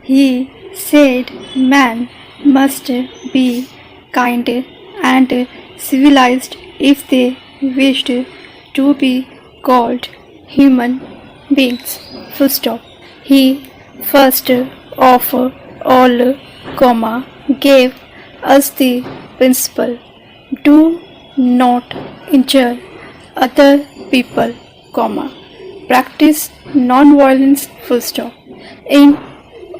He said man must be kind and civilized if they wished to be called human beings. Full stop. He first of all, gave us the principle: do not injure other people, practice non-violence. Full stop. In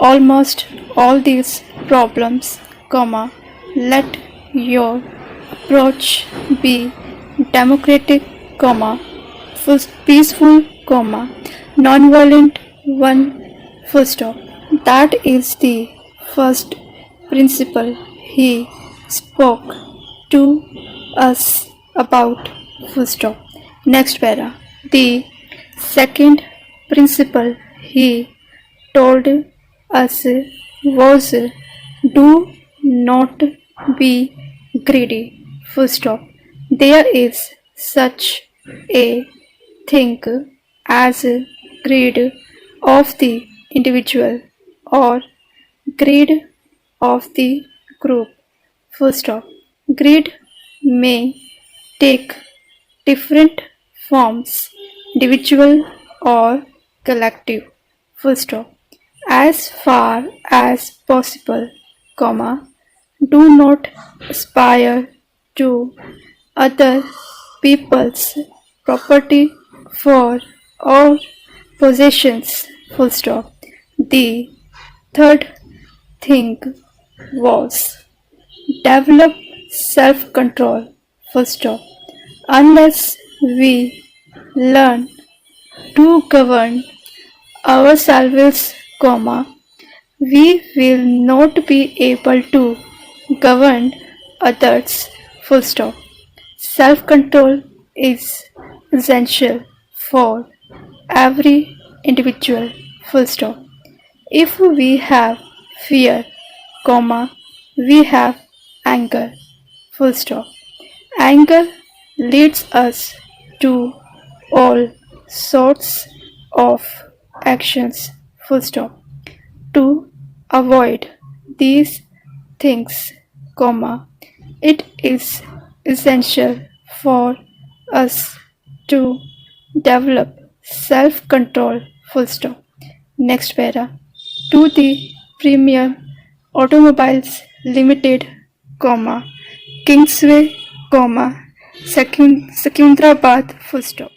almost all these problems, let your approach be democratic, peaceful, non-violent one. Full stop. That is the first principle he spoke to us about. Full stop. Next para. The second principle he told us was do not be greedy. Full stop. There is such a thing as greed of the individual or greed of the group. Full stop. Greed may take different forms, individual or collective. Full stop. As far as possible, do not aspire to other people's property for or possessions. Full stop. The third thing was develop self-control. Full stop. Unless we learn to govern ourselves, we will not be able to govern others. Full stop. Self-control is essential for every individual. Full stop. If we have fear, we have anger. Full stop. Anger leads us to all sorts of actions. Full stop. To avoid these things, it is essential for us to develop self-control. Full stop. Next para. To the Premier Automobiles Limited, Kingsway, Secunderabad. Full stop.